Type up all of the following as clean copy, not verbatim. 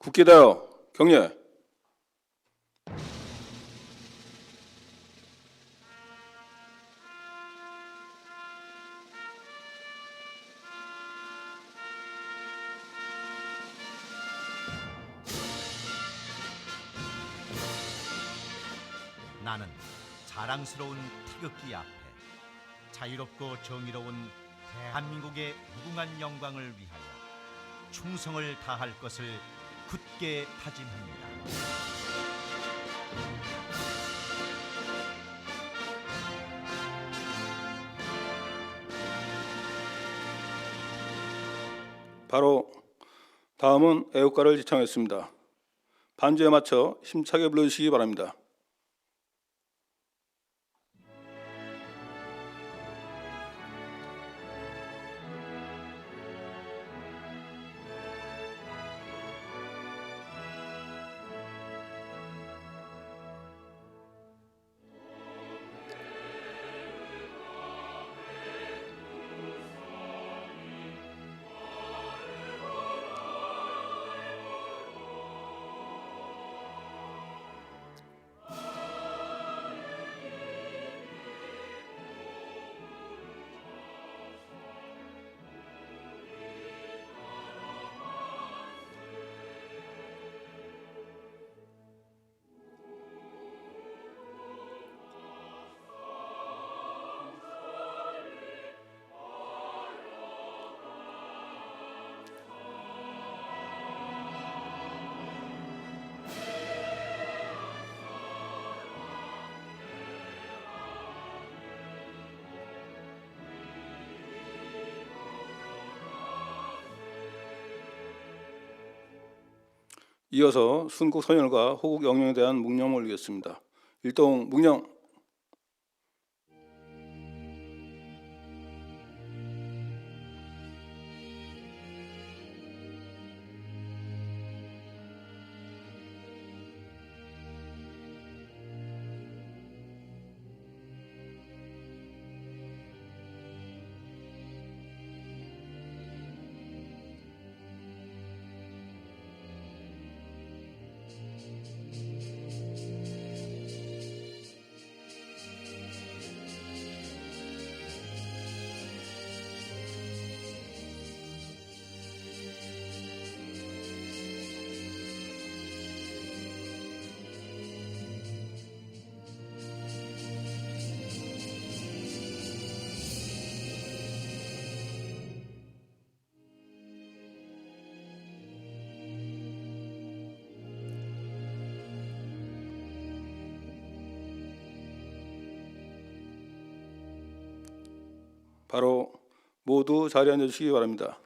굳게 다요. 경례. 나는 자랑스러운 태극기 앞에 자유롭고 정의로운 대한민국의 무궁한 영광을 위하여 충성을 다할 것을 굳게 다짐합니다. 바로 다음은 애국가를 지창했습니다. 반주에 맞춰 힘차게 불러주시기 바랍니다. 이어서 순국 선열과 호국 영령에 대한 묵념을 올리겠습니다. 일동 묵념. 바로 모두 자리에 앉아주시기 바랍니다.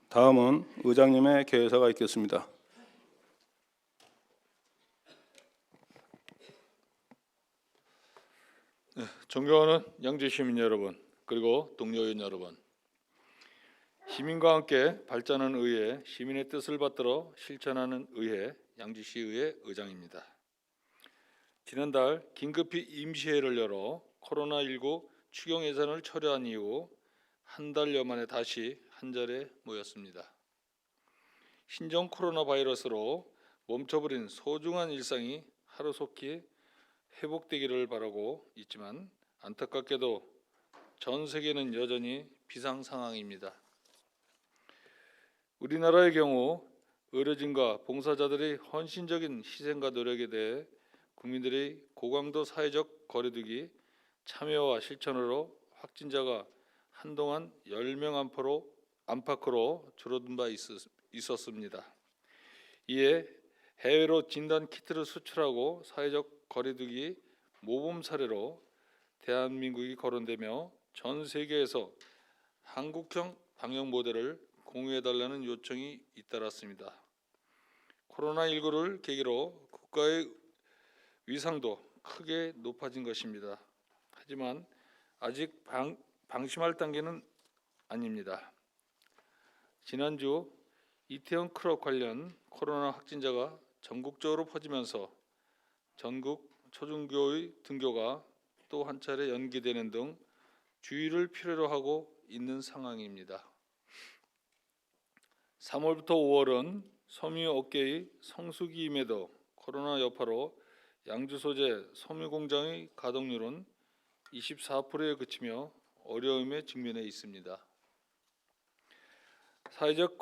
다음은 의장님의 개회사가 있겠습니다. 존경하는 양주 시민 여러분, 그리고 동료 의원 여러분, 시민과 함께 발전하는 의회, 시민의 뜻을 받들어 실천하는 의회, 양주시의회 의장입니다. 지난달 긴급히 임시회를 열어 코로나19 추경 예산을 처리한 이후 한 달여 만에 다시 한자리에 모였습니다. 신종 코로나 바이러스로 멈춰버린 소중한 일상이 하루속히 회복되기를 바라고 있지만 안타깝게도 전 세계는 여전히 비상 상황입니다. 우리나라의 경우 의료진과 봉사자들의 헌신적인 희생과 노력에 대해 국민들의 고강도 사회적 거리두기 참여와 실천으로 확진자가 한동안 10명 안팎으로 줄어든 바 있었습니다. 이에 해외로 진단 키트를 수출하고 사회적 거리두기 모범 사례로 대한민국이 거론되며 전 세계에서 한국형 방역 모델을 공유해달라는 요청이 잇따랐습니다. 코로나19를 계기로 국가의 위상도 크게 높아진 것입니다. 하지만 아직 방심할 단계는 아닙니다. 지난주 이태원 클럽 관련 코로나 확진자가 전국적으로 퍼지면서 전국 초중고의 등교가 또 한 차례 연기되는 등 주의를 필요로 하고 있는 상황입니다. 3월부터 5월은 섬유 업계의 성수기임에도 코로나 여파로 양주 소재 섬유 공장의 가동률은 24%에 그치며 어려움에 직면해 있습니다. 사회적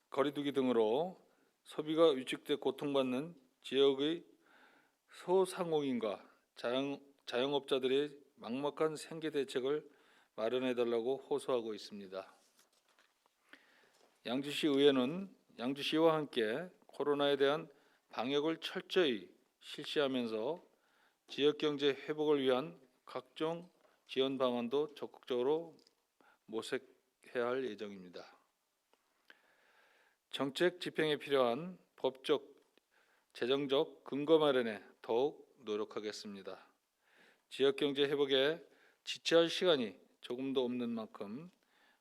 거리두기 등으로 소비가 위축돼 고통받는 지역의 소상공인과 자영업자들의 막막한 생계 대책을 마련해달라고 호소하고 있습니다. 양주시 의회는 양주시와 함께 코로나에 대한 방역을 철저히 실시하면서 지역경제 회복을 위한 각종 지원 방안도 적극적으로 모색해야 할 예정입니다. 정책 집행에 필요한 법적, 재정적 근거 마련에 더욱 노력하겠습니다. 지역경제 회복에 지체할 시간이 조금도 없는 만큼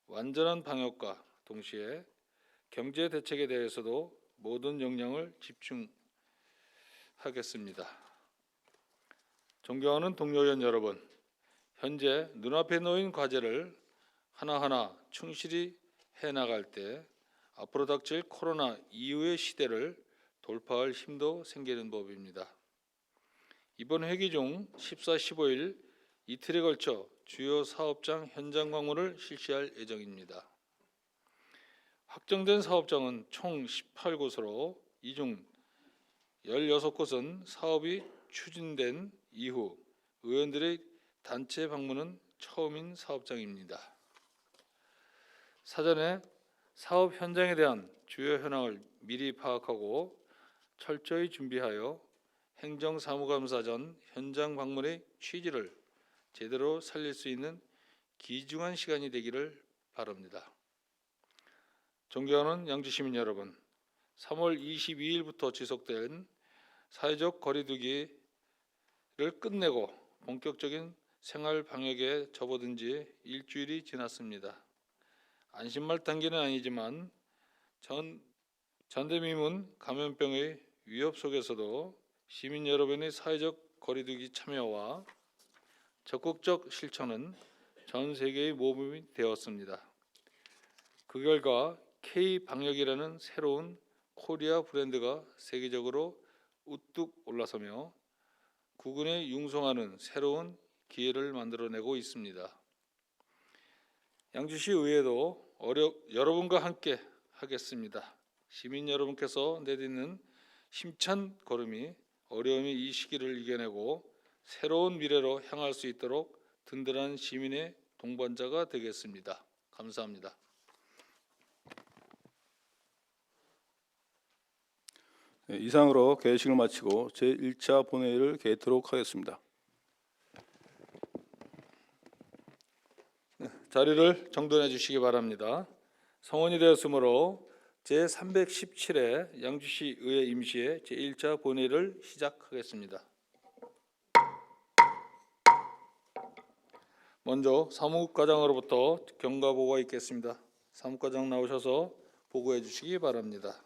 완전한 방역과 동시에 경제 대책에 대해서도 모든 역량을 집중하겠습니다. 존경하는 동료의원 여러분, 현재 눈앞에 놓인 과제를 하나하나 충실히 해나갈 때 앞으로 닥칠 코로나 이후의 시대를 돌파할 힘도 생기는 법입니다. 이번 회기 중 14, 15일 이틀에 걸쳐 주요 사업장 현장 방문을 실시할 예정입니다. 확정된 사업장은 총 18곳으로 이 중 16곳은 사업이 추진된 이후 의원들의 단체 방문은 처음인 사업장입니다. 사전에 사업 현장에 대한 주요 현황을 미리 파악하고 철저히 준비하여 행정사무감사전 현장 방문의 취지를 제대로 살릴 수 있는 귀중한 시간이 되기를 바랍니다. 존경하는 양주시민 여러분, 3월 22일부터 지속된 사회적 거리두기를 끝내고 본격적인 생활 방역에 접어든 지 일주일이 지났습니다. 안심할 단계는 아니지만 전대미문 감염병의 위협 속에서도 시민 여러분의 사회적 거리두기 참여와 적극적 실천은 전 세계의 모범이 되었습니다. 그 결과 K-방역이라는 새로운 코리아 브랜드가 세계적으로 우뚝 올라서며 국군에 융성하는 새로운 기회를 만들어내고 있습니다. 양주시 의회도 여러분과 함께 하겠습니다. 시민 여러분께서 내딛는 힘찬 걸음이 어려움의 이 시기를 이겨내고 새로운 미래로 향할 수 있도록 든든한 시민의 동반자가 되겠습니다. 감사합니다. 네, 이상으로 개회식을 마치고 제1차 본회의를 개회토록 하겠습니다. 자리를 정돈해 주시기 바랍니다. 성원이 되었으므로 제317회 양주시 의회 임시회 제1차 본회의를 시작하겠습니다. 먼저 사무과장으로부터 경과 보고가 있겠습니다. 사무과장 나오셔서 보고해 주시기 바랍니다.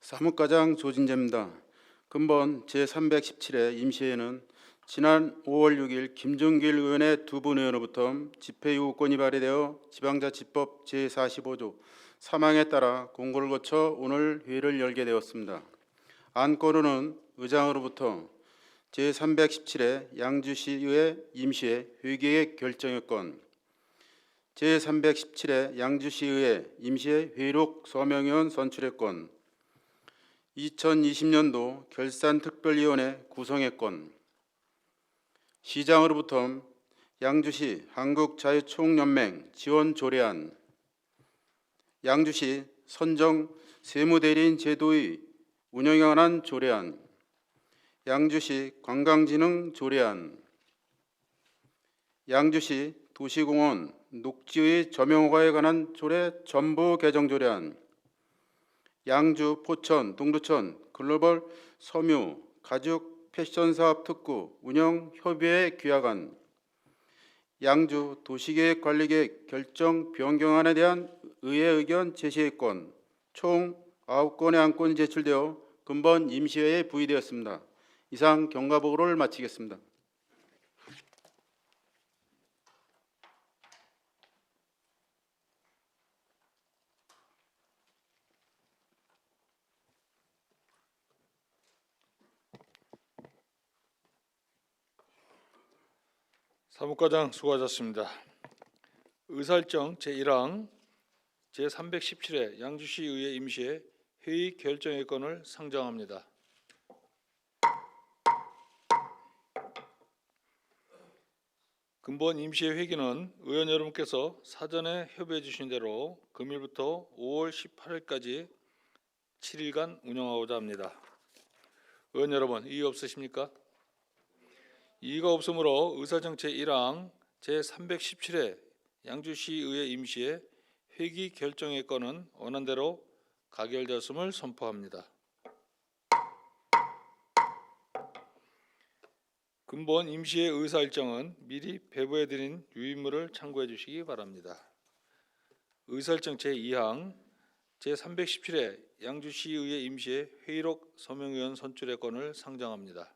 사무과장 조진재입니다. 근본 제317회 임시회는 지난 5월 6일 김종길 의원의 두 분 의원으로부터 집회유구권이 발의되어 지방자치법 제45조 3항에 따라 공고를 거쳐 오늘 회의를 열게 되었습니다. 안건으로는 의장으로부터 제317회 양주시의회 임시회 회계획 결정의 건, 제317회 양주시의회 임시회 회의록 서명위원 선출의 건, 2020년도 결산특별위원회 구성의 건, 시장으로부터 양주시 한국자유총연맹 지원 조례안, 양주시 선정 세무대리인 제도의 운영에 관한 조례안, 양주시 관광진흥 조례안, 양주시 도시공원 녹지의 점용허가에 관한 조례 전부 개정 조례안, 양주, 포천, 동두천 글로벌 섬유 가죽 패션사업 특구 운영 협의회 양주 도시계획관리계획 결정 변경안에 대한 의회 의견 제시의 건 총 9건의 안건이 제출되어 근본 임시회에 부의되었습니다. 이상 경과 보고를 마치겠습니다. 사무과장 수고하셨습니다. 의사일정 제1항 제317회 양주시 의회 임시회 회의 결정의 건을 상정합니다. 근본 임시회 회기는 의원 여러분께서 사전에 협의해 주신 대로 금일부터 5월 18일까지 7일간 운영하고자 합니다. 의원 여러분, 이의 없으십니까? 이의가 없으므로 의사정 제1항 제317회 양주시의회 임시회 회기 결정의 건은 원안대로 가결되었음을 선포합니다. 근본 임시회 의사일정은 미리 배부해드린 유인물을 참고해 주시기 바랍니다. 의사일정 제2항 제317회 양주시의회 임시회 회의록 서명의원 선출의 건을 상정합니다.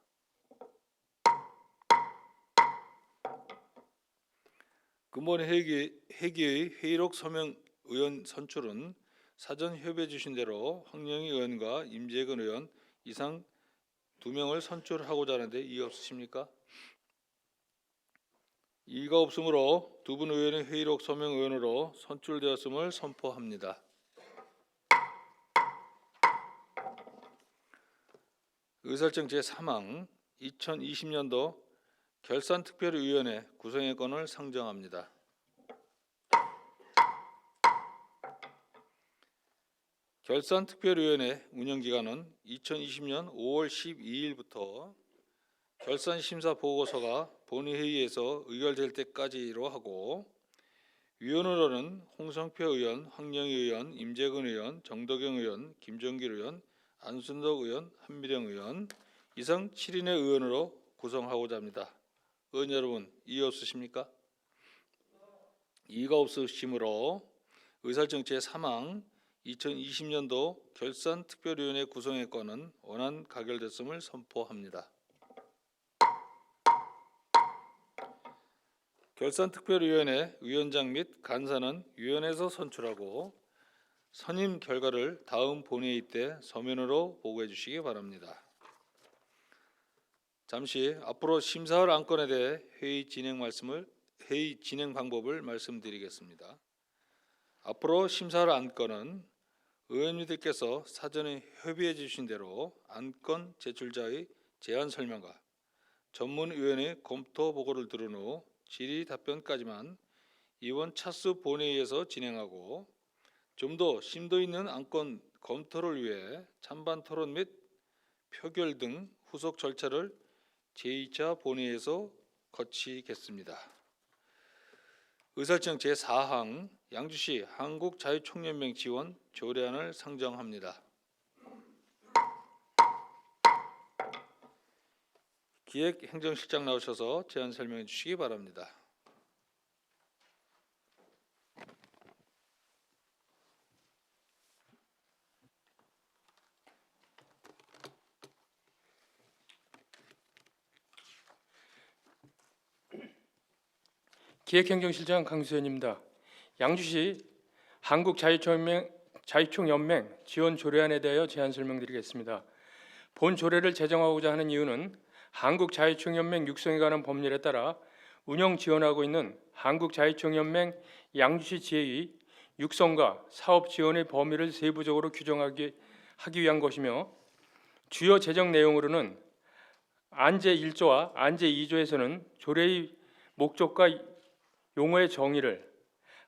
근본 회기의 회의록 서명 의원 선출은 사전 협의해 주신 대로 황영희 의원과 임재근 의원 이상 2명을 선출하고자 하는데 이의 없으십니까? 이의가 없으므로 두 분 의원의 회의록 서명 의원으로 선출되었음을 선포합니다. 의사일정 제3항 2020년도 결산특별위원회 구성의 건을 상정합니다. 결산특별위원회 운영기간은 2020년 5월 12일부터 결산심사보고서가 본회의에서 의결될 때까지로 하고 위원으로는 홍성표 의원, 황영희 의원, 임재근 의원, 정덕영 의원, 김정길 의원, 안순덕 의원, 한미령 의원 이상 7인의 의원으로 구성하고자 합니다. 의원 여러분, 이의 없으십니까? 이의가 없으시므로 의사일정 제3항 2020년도 결산특별위원회 구성의 건은 원안 가결됐음을 선포합니다. 결산특별위원회 위원장 및 간사는 위원회에서 선출하고 선임 결과를 다음 본회의 때 서면으로 보고해 주시기 바랍니다. 잠시 앞으로 심사할 안건에 대해 회의 진행 방법을 말씀드리겠습니다. 앞으로 심사할 안건은 의원님들께서 사전에 협의해 주신 대로 안건 제출자의 제안 설명과 전문위원회 검토 보고를 들은 후 질의 답변까지만 이번 차수 본회의에서 진행하고 좀 더 심도 있는 안건 검토를 위해 찬반 토론 및 표결 등 후속 절차를 제2차 본회의에서 거치겠습니다. 의사일정 제4항 양주시 한국자유총연맹 지원 조례안을 상정합니다. 기획행정실장 나오셔서 제안 설명해 주시기 바랍니다. 기획행정실장 강수현입니다. 양주시 한국자유총연맹 지원 조례안에 대하여 제안 설명드리겠습니다. 본 조례를 제정하고자 하는 이유는 한국자유총연맹 육성에 관한 법률에 따라 운영 지원하고 있는 한국자유총연맹 양주시 지회의 육성과 사업 지원의 범위를 세부적으로 규정하기 위한 것이며 주요 제정 내용으로는 안제 1조와 안제 2조에서는 조례의 목적과 용어의 정의를,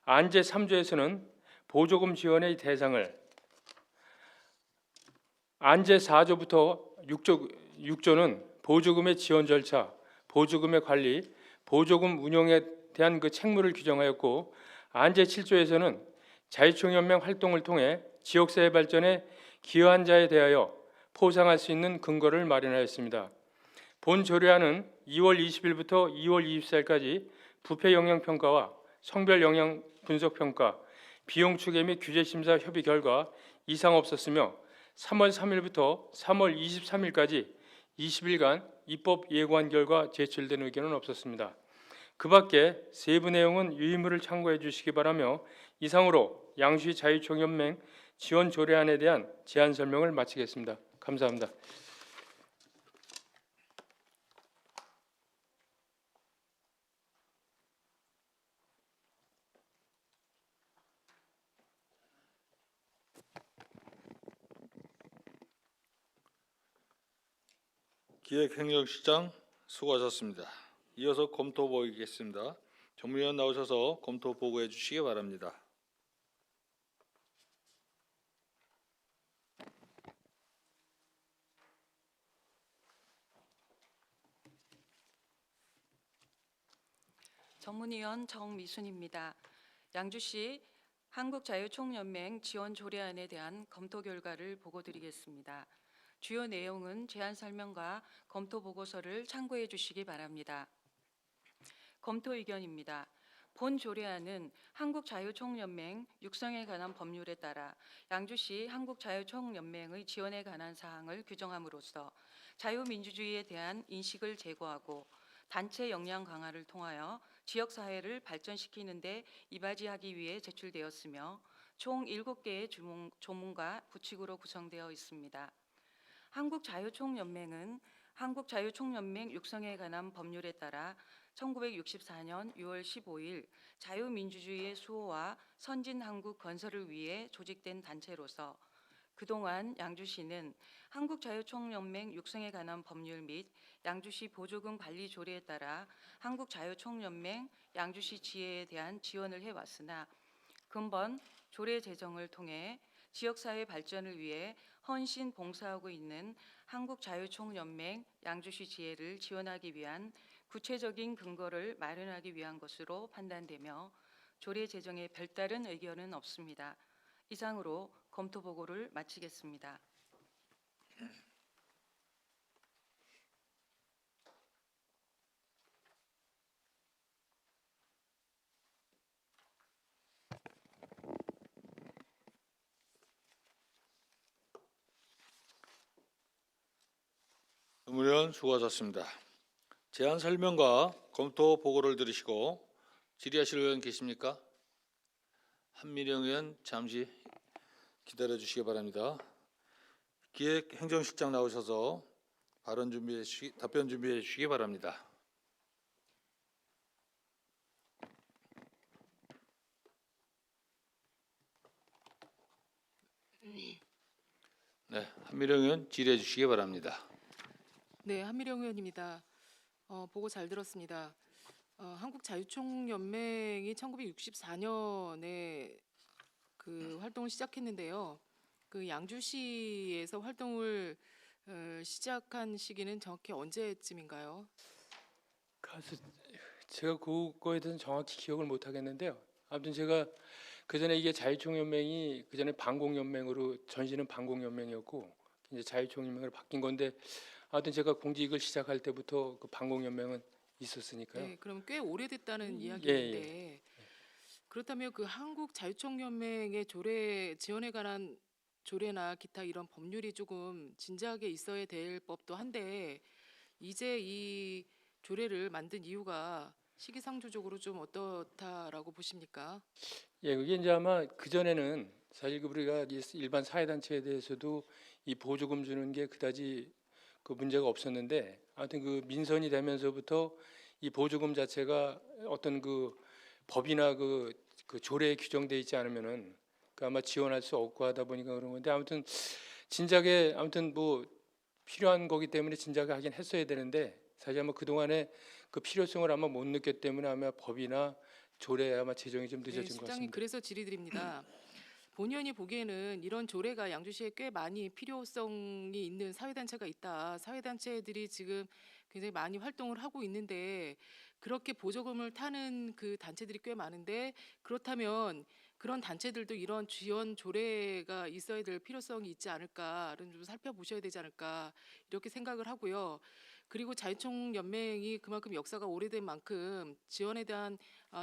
안제 3조에서는 보조금 지원의 대상을, 안제 4조부터 6조는 보조금의 지원 절차, 보조금의 관리, 보조금 운용에 대한 그 책무를 규정하였고, 안제 7조에서는 자유총연맹 활동을 통해 지역사회 발전에 기여한 자에 대하여 포상할 수 있는 근거를 마련하였습니다. 본 조례안은 2월 20일부터 2월 24일까지 부패 영향 평가와 성별 영향 분석 평가, 비용 추계 및 규제 심사 협의 결과 이상 없었으며 3월 3일부터 3월 23일까지 20일간 입법 예고한 결과 제출된 의견은 없었습니다. 그 밖에 세부 내용은 유의물을 참고해 주시기 바라며 이상으로 양주시 자유총연맹 지원 조례안에 대한 제안 설명을 마치겠습니다. 감사합니다. 기획행정실장 수고하셨습니다. 이어서 검토 보이겠습니다. 정무위원 나오셔서 검토 보고해 주시기 바랍니다. 전문위원 정미순입니다. 양주시 한국자유총연맹 지원 조례안에 대한 검토 결과를 보고드리겠습니다. 주요 내용은 제안 설명과 검토 보고서를 참고해 주시기 바랍니다. 검토 의견입니다. 본 조례안은 한국자유총연맹 육성에 관한 법률에 따라 양주시 한국자유총연맹의 지원에 관한 사항을 규정함으로써 자유민주주의에 대한 인식을 제고하고 단체 역량 강화를 통하여 지역사회를 발전시키는 데 이바지하기 위해 제출되었으며 총 7개의 조문과 부칙으로 구성되어 있습니다. 한국자유총연맹은 한국자유총연맹 육성에 관한 법률에 따라 1964년 6월 15일 자유민주주의의 수호와 선진한국 건설을 위해 조직된 단체로서 그동안 양주시는 한국자유총연맹 육성에 관한 법률 및 양주시 보조금 관리 조례에 따라 한국자유총연맹 양주시 지회에 대한 지원을 해왔으나 근본 조례 제정을 통해 지역사회 발전을 위해 헌신 봉사하고 있는 한국자유총연맹 양주시 지회를 지원하기 위한 구체적인 근거를 마련하기 위한 것으로 판단되며 조례 제정에 별다른 의견은 없습니다. 이상으로 검토 보고를 마치겠습니다. 전무위원 수고하셨습니다. 제안 설명과 검토 보고를 들으시고 질의하실 의원 계십니까? 한미령 의원 잠시 기다려 주시기 바랍니다. 기획행정실장 나오셔서 답변 준비해 주시기 바랍니다. 네, 한미령 의원 질의해 주시기 바랍니다. 네, 한미령 의원입니다. 보고 잘 들었습니다. 한국자유총연맹이 1964년에 그 활동을 시작했는데요. 그 양주시에서 활동을 시작한 시기는 정확히 언제쯤인가요? 제가 그거에 대해서는 정확히 기억을 못 하겠는데요. 아무튼 제가 그 전에 이게 자유총연맹이 그 전에 반공연맹으로 전시는 반공연맹이었고 이제 자유총연맹으로 바뀐 건데 아무튼 제가 공직을 시작할 때부터 그 반공연맹은 있었으니까요. 네, 그럼 꽤 오래됐다는 예, 이야기인데 그렇다면 그 한국자유총연맹의 조례 지원에 관한 조례나 기타 이런 법률이 조금 진지하게 있어야 될 법도 한데 이제 이 조례를 만든 이유가 시기상조적으로 좀 어떻다라고 보십니까? 예, 그게 이제 아마 그 전에는 사실 우리가 일반 사회단체에 대해서도 이 보조금 주는 게 그다지 그 문제가 없었는데 아무튼 그 민선이 되면서부터 이 보조금 자체가 어떤 그 법이나 그 조례에 규정돼 있지 않으면은 그 아마 지원할 수 없고 하다 보니까 그런 건데 아무튼 진작에 아무튼 뭐 필요한 거기 때문에 진작에 하긴 했어야 되는데 사실 아마 그 동안에 그 필요성을 아마 못 느꼈기 때문에 아마 법이나 조례 아마 제정이 좀 늦어진 것 실장님 같습니다. 그래서 질의드립니다. 본의원이 보기에는 이런 조례가 양주시에 꽤 많이 필요성이 있는 사회단체가 있다. 사회단체들이 지금 굉장히 많이 활동을 하고 있는데 그렇게 보조금을 타는 그 단체들이 꽤 많은데 그렇다면 그런 단체들도 이런 지원 조례가 있어야 될 필요성이 있지 않을까를 좀 살펴보셔야 되지 않을까 이렇게 생각을 하고요. 그리고 자유총연맹이 그만큼 역사가 오래된 만큼 지원에 대한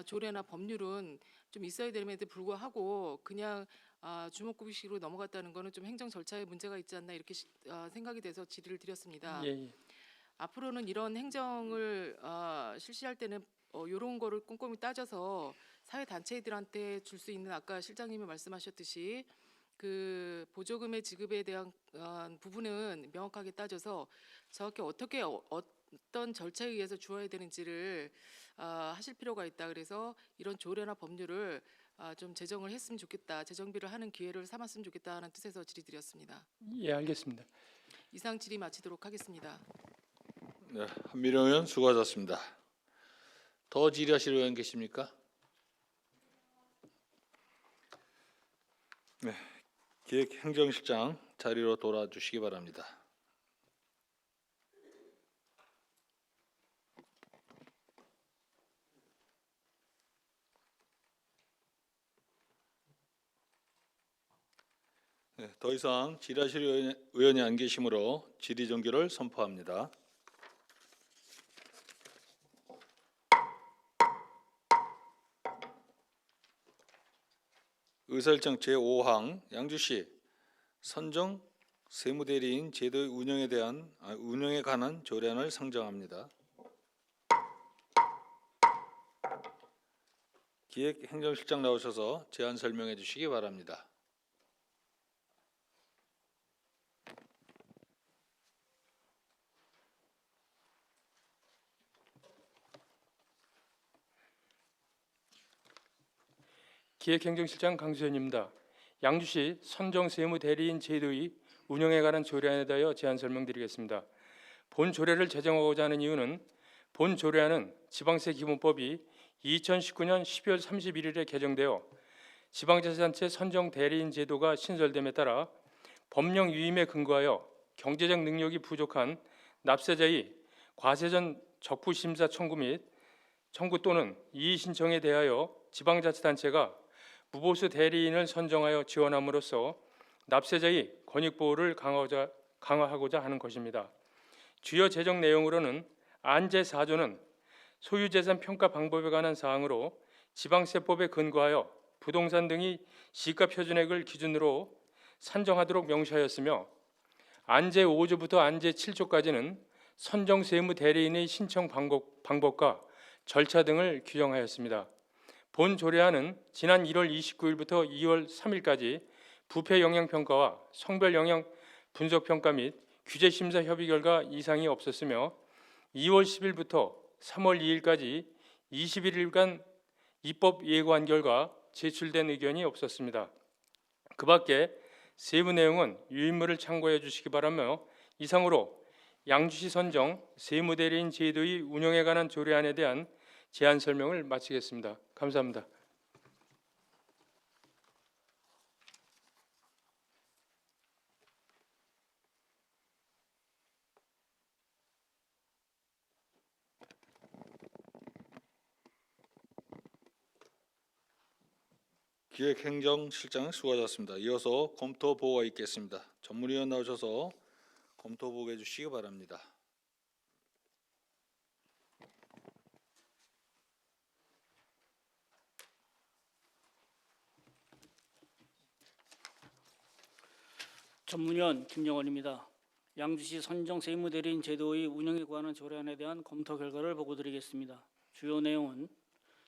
조례나 법률은 좀 있어야 됨에도 불구하고 그냥 주먹구비식으로 넘어갔다는 거는 좀 행정 절차에 문제가 있지 않나 이렇게 생각이 돼서 질의를 드렸습니다. 예, 예. 앞으로는 이런 행정을 실시할 때는 이런 거를 꼼꼼히 따져서 사회 단체들한테 줄 수 있는 아까 실장님이 말씀하셨듯이 그 보조금의 지급에 대한 부분은 명확하게 따져서 정확히 어떻게 어떤 절차에 의해서 주어야 되는지를 하실 필요가 있다. 그래서 이런 조례나 법률을 좀 제정을 했으면 좋겠다. 재정비를 하는 기회를 삼았으면 좋겠다는 뜻에서 질의드렸습니다. 예, 알겠습니다. 이상 질의 마치도록 하겠습니다. 네, 한미령 의원 수고하셨습니다. 더 질의하실 의원 계십니까? 네, 기획행정실장 자리로 돌아주시기 바랍니다. 네, 더 이상 질의하실 의원이 안 계시므로 질의 종결을 선포합니다. 의사일정 제5항 양주시 선정 세무대리인 제도의 운영에 관한 조례안을 상정합니다. 기획행정실장 나오셔서 제안 설명해 주시기 바랍니다. 기획행정실장 강수현입니다. 양주시 선정세무대리인 제도의 운영에 관한 조례안에 대하여 제안 설명드리겠습니다. 본 조례를 제정하고자 하는 이유는 본 조례안은 지방세기본법이 2019년 12월 31일에 개정되어 지방자치단체 선정대리인 제도가 신설됨에 따라 법령 위임에 근거하여 경제적 능력이 부족한 납세자의 과세전 적부심사 청구 및 청구 또는 이의 신청에 대하여 지방자치단체가 무보수 대리인을 선정하여 지원함으로써 납세자의 권익보호를 강화하고자 하는 것입니다. 주요 제정 내용으로는 안 제4조는 소유재산 평가 방법에 관한 사항으로 지방세법에 근거하여 부동산 등의 시가 표준액을 기준으로 산정하도록 명시하였으며 안 제5조부터 안 제7조까지는 선정세무대리인의 신청 방법과 절차 등을 규정하였습니다. 본 조례안은 지난 1월 29일부터 2월 3일까지 부패 영향 평가와 성별 영향 분석 평가 및 규제 심사 협의 결과 이상이 없었으며 2월 10일부터 3월 2일까지 21일간 입법 예고한 결과 제출된 의견이 없었습니다. 그 밖에 세부 내용은 유인물을 참고해 주시기 바라며 이상으로 양주시 선정 세무대리인 제도의 운영에 관한 조례안에 대한 제안 설명을 마치겠습니다. 감사합니다. 기획행정실장 수고하셨습니다. 이어서 검토 보고가 있겠습니다. 전문위원 나오셔서 검토 보고해 주시기 바랍니다. 전문위원 김영원입니다. 양주시 선정 세무대리인 제도의 운영에 관한 조례안에 대한 검토 결과를 보고드리겠습니다. 주요 내용은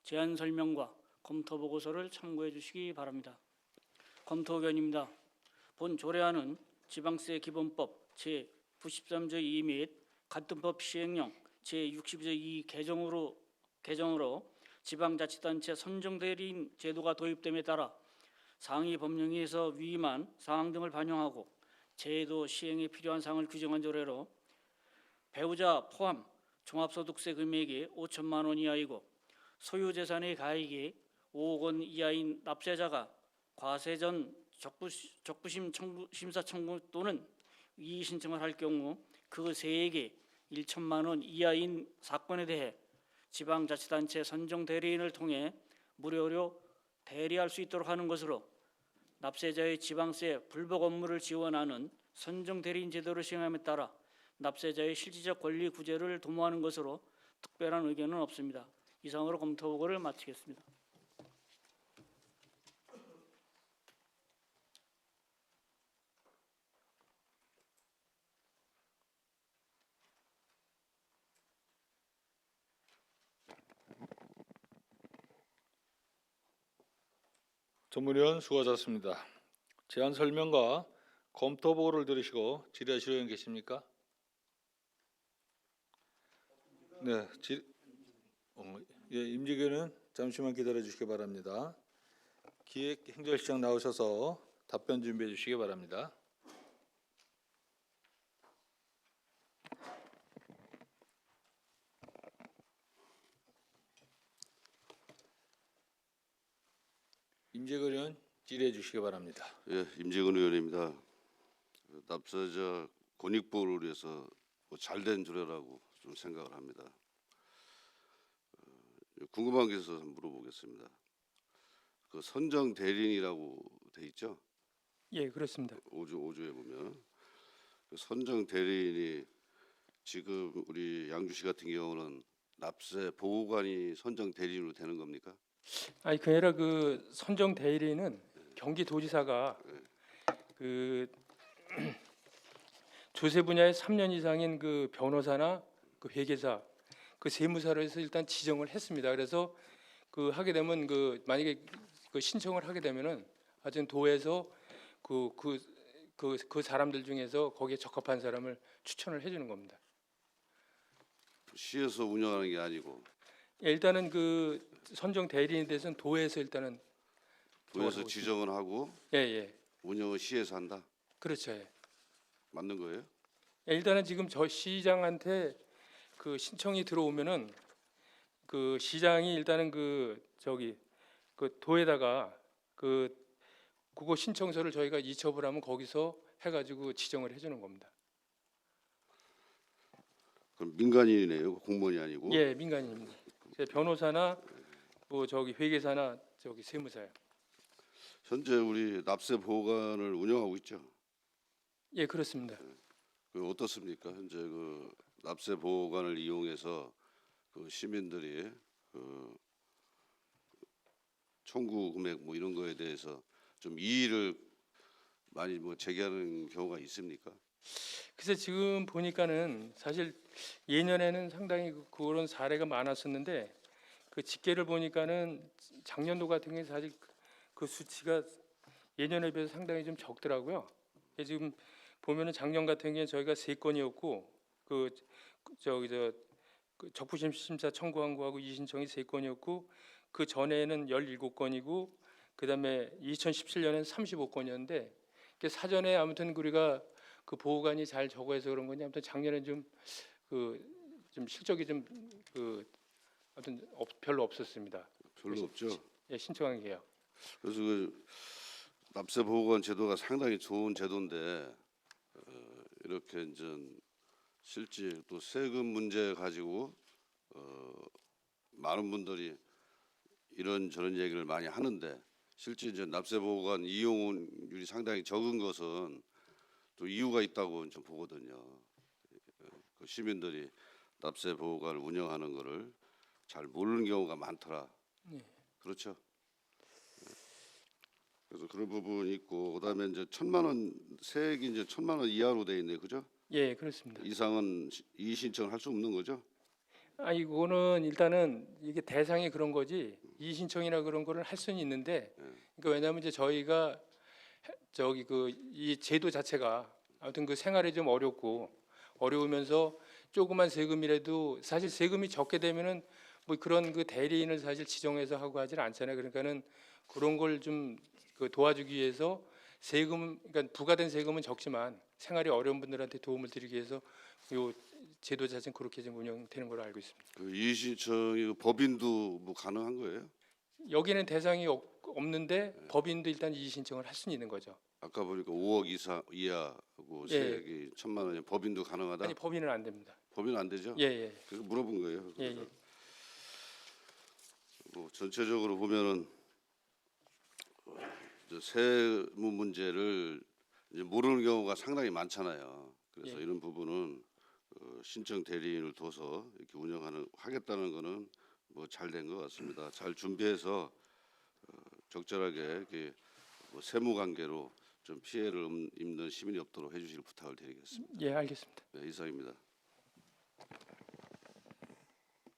제안 설명과 검토 보고서를 참고해 주시기 바랍니다. 검토 의견입니다. 본 조례안은 지방세 기본법 제93조 2 및 같은 법 시행령 제62조 2 개정으로 지방자치단체 선정대리인 제도가 도입됨에 따라 상위 법령에서 위임한 사항 등을 반영하고 제도 시행에 필요한 사항을 규정한 조례로 배우자 포함 종합소득세 금액이 5천만 원 이하이고 소유재산의 가액이 5억 원 이하인 납세자가 과세 전 적부심사 청구 또는 이의 신청을 할 경우 그 세액이 1천만 원 이하인 사건에 대해 지방자치단체 선정대리인을 통해 무료로 대리할 수 있도록 하는 것으로 납세자의 지방세 불복 업무를 지원하는 선정대리인 제도를 시행함에 따라 납세자의 실질적 권리 구제를 도모하는 것으로 특별한 의견은 없습니다. 이상으로 검토 보고를 마치겠습니다. 전문위원 수고하셨습니다. 제안 설명과 검토 보고를 들으시고 질의하실 의원 계십니까? 네, 임직위원은 잠시만 기다려 주시기 바랍니다. 기획행정실장 나오셔서 답변 준비해 주시기 바랍니다. 임재근 의원 질의해 주시기 바랍니다. 예, 임재근 의원입니다. 납세자 권익보호를 위해서 잘된 조례라고 좀 생각을 합니다. 궁금한 게 있어서 물어보겠습니다. 그 선정 대리인이라고 돼 있죠? 예, 그렇습니다. 5조에 보면 그 선정 대리인이 지금 우리 양주시 같은 경우는 납세 보호관이 선정 대리인으로 되는 겁니까? 아니 그게 아니라 그 선정 대리인은 경기도지사가 그 조세 분야에 3년 이상인 그 변호사나 그 회계사, 그 세무사로 해서 일단 지정을 했습니다. 그래서 그 하게 되면 그 만약에 그 신청을 하게 되면은 하여튼 도에서 그 사람들 중에서 거기에 적합한 사람을 추천을 해주는 겁니다. 시에서 운영하는 게 아니고 예, 일단은 그 선정 대리인에 대해서는 도에서 일단은 도에서 정하고 지정을 하고 예, 운영을 시에서 한다. 그렇죠. 예. 맞는 거예요? 예, 일단은 지금 저 시장한테 그 신청이 들어오면은 그 시장이 일단은 그 도에다가 그거 신청서를 저희가 이첩을 하면 거기서 해가지고 지정을 해주는 겁니다. 그럼 민간인이네요. 공무원이 아니고. 예, 민간인입니다. 변호사나 뭐 회계사나 세무사요. 현재 우리 납세 보호관을 운영하고 있죠. 예, 그렇습니다. 그 어떻습니까? 현재 그 납세 보호관을 이용해서 그 시민들이 그 청구 금액 뭐 이런 거에 대해서 좀 이의를 많이 뭐 제기하는 경우가 있습니까? 그래서 지금 보니까는 사실 예년에는 상당히 그런 사례가 많았었는데 그 집계를 보니까는 작년도 같은 경우에 사실 그 수치가 예년에 비해서 상당히 좀 적더라고요. 지금 보면은 작년 같은 경우에 저희가 3건이었고 그 적부심 심사 청구한 거하고 이의신청이 3건이었고 그 전에는 17건이고 그다음에 2017년엔 35건이었는데 사전에 아무튼 우리가 그 보호관이 잘 적어서 그런 건지 아무튼 작년에 좀 실적이 아무튼 별로 없었습니다. 별로 없죠. 예, 신청한 게요. 그래서 그 납세 보호관 제도가 상당히 좋은 제도인데 이렇게 이제 실제 또 세금 문제 가지고 많은 분들이 이런 저런 얘기를 많이 하는데 실제 이제 납세 보호관 이용률이 상당히 적은 것은 또 이유가 있다고 좀 보거든요. 그 시민들이 납세 보호관을 운영하는 것을 잘 모르는 경우가 많더라. 네. 그렇죠. 그래서 그런 부분이 있고 그다음에 이제 1,000만 원 세액이 이제 1,000만 원 이하로 돼 있네요, 그죠? 예, 그렇습니다. 이상은 이의 신청을 할 수 없는 거죠? 아니 이거는 일단은 이게 대상이 그런 거지 이의 신청이나 그런 거를 할 수는 있는데 그러니까 왜냐하면 이제 저희가 이 제도 자체가 아무튼 그 생활이 좀 어려우면서 조그만 세금이라도 사실 세금이 적게 되면은 뭐 그런 그 대리인을 사실 지정해서 하고 하질 않잖아요. 그러니까는 그런 걸 좀 도와주기 위해서 그러니까 부과된 세금은 적지만 생활이 어려운 분들한테 도움을 드리기 위해서 요 제도 자체는 그렇게 좀 운영되는 걸로 알고 있습니다. 그 이의 신청이 법인도 뭐 가능한 거예요? 여기는 대상이 없는데 법인도 일단 이의 신청을 할 수는 있는 거죠. 아까 보니까 5억 이하고 예. 세액이 1,000만 원이 법인도 가능하다. 아니 법인은 안 됩니다. 법인은 안 되죠? 예, 예. 그래서 물어본 거예요. 예, 그래서 예. 뭐 전체적으로 보면은 이제 세무 문제를 이제 모르는 경우가 상당히 많잖아요. 그래서 예. 이런 부분은 신청 대리인을 둬서 이렇게 하겠다는 거는 뭐 잘 된 것 같습니다. 잘 준비해서 적절하게 이렇게 뭐 세무 관계로 좀 피해를 입는 시민이 없도록 해주실 부탁을 드리겠습니다. 예, 알겠습니다. 네, 이상입니다.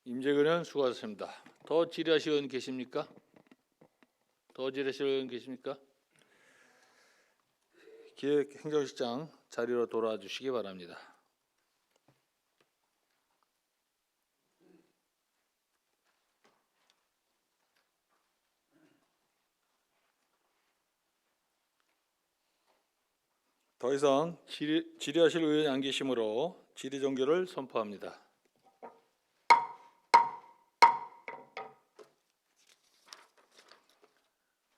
임재근 의원 수고하셨습니다. 더 질의하실 의원 계십니까? 더 질의하실 의원 계십니까? 기획행정실장 자리로 돌아와 주시기 바랍니다. 더 이상 질의하실 의원이 안 계시므로 질의 종결을 선포합니다.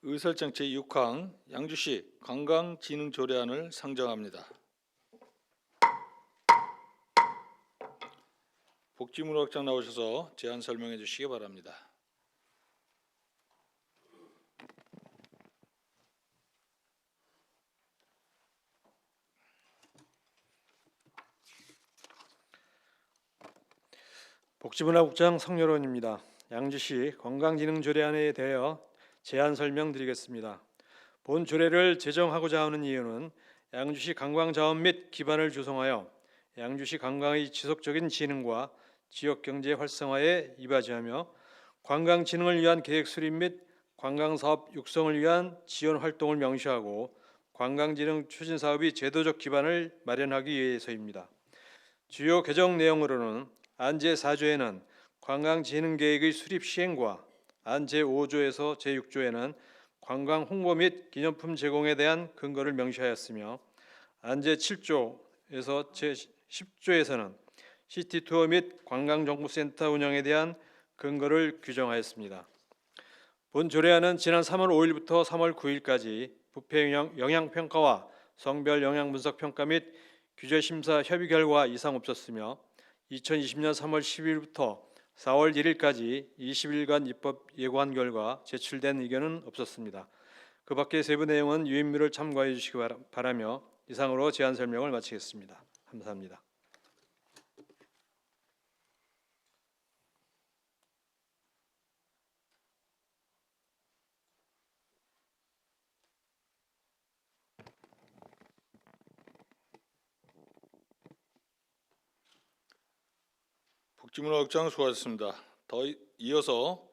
의설정 제6항 양주시 관광진흥조례안을 상정합니다. 복지문화국장 나오셔서 제안 설명해 주시기 바랍니다. 복지문화국장 성여론입니다. 양주시 관광진흥조례안에 대하여 제안 설명드리겠습니다. 본 조례를 제정하고자 하는 이유는 양주시 관광자원 및 기반을 조성하여 양주시 관광의 지속적인 진흥과 지역경제 활성화에 이바지하며 관광진흥을 위한 계획 수립 및 관광사업 육성을 위한 지원 활동을 명시하고 관광진흥 추진사업의 제도적 기반을 마련하기 위해서입니다. 주요 개정 내용으로는 안 제4조에는 관광진흥계획의 수립 시행과 안 제5조에서 제6조에는 관광 홍보 및 기념품 제공에 대한 근거를 명시하였으며 안 제7조에서 제10조에서는 시티투어 및 관광정보센터 운영에 대한 근거를 규정하였습니다. 본 조례안은 지난 3월 5일부터 3월 9일까지 부패 영향평가와 성별 영향분석평가 및 규제심사 협의 결과 이상 없었으며 2020년 3월 10일부터 4월 1일까지 20일간 입법 예고한 결과 제출된 의견은 없었습니다. 그 밖의 세부 내용은 유인물을 참고해 주시기 바라며 이상으로 제안 설명을 마치겠습니다. 감사합니다. 복지문화국장 수고하셨습니다. 더 이어서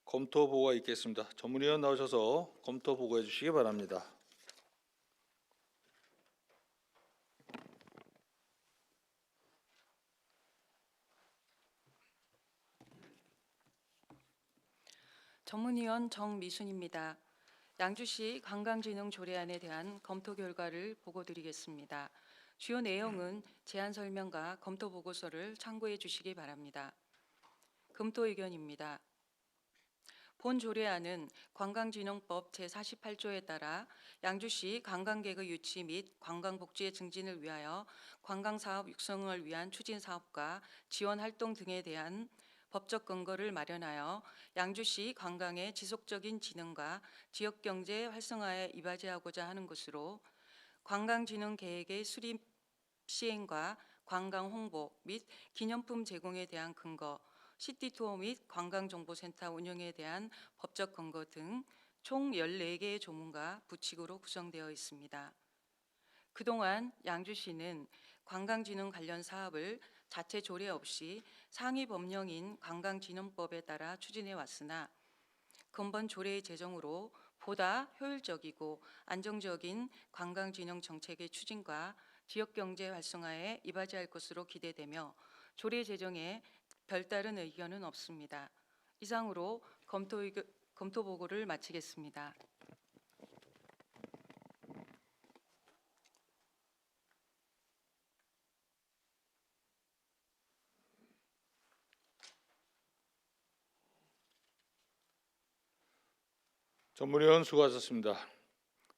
검토 보고가 있겠습니다. 전문위원 나오셔서 검토 보고해 주시기 바랍니다. 전문위원 정미순입니다. 양주시 관광진흥조례안에 대한 검토 결과를 보고드리겠습니다. 주요 내용은 제안 설명과 검토 보고서를 참고해 주시기 바랍니다. 검토 의견입니다. 본 조례안은 관광진흥법 제48조에 따라 양주시 관광객의 유치 및 관광복지의 증진을 위하여 관광사업 육성을 위한 추진사업과 지원활동 등에 대한 법적 근거를 마련하여 양주시 관광의 지속적인 진흥과 지역경제 활성화에 이바지하고자 하는 것으로 관광진흥계획의 수립 시행과 관광 홍보 및 기념품 제공에 대한 근거, 시티투어 및 관광정보센터 운영에 대한 법적 근거 등 총 14개의 조문과 부칙으로 구성되어 있습니다. 그동안 양주시는 관광진흥 관련 사업을 자체 조례 없이 상위 법령인 관광진흥법에 따라 추진해 왔으나 근본 조례의 제정으로 보다 효율적이고 안정적인 관광진흥 정책의 추진과 지역경제 활성화에 이바지할 것으로 기대되며 조례 제정에 별다른 의견은 없습니다. 이상으로 검토 보고를 마치겠습니다. 전문위원 수고하셨습니다.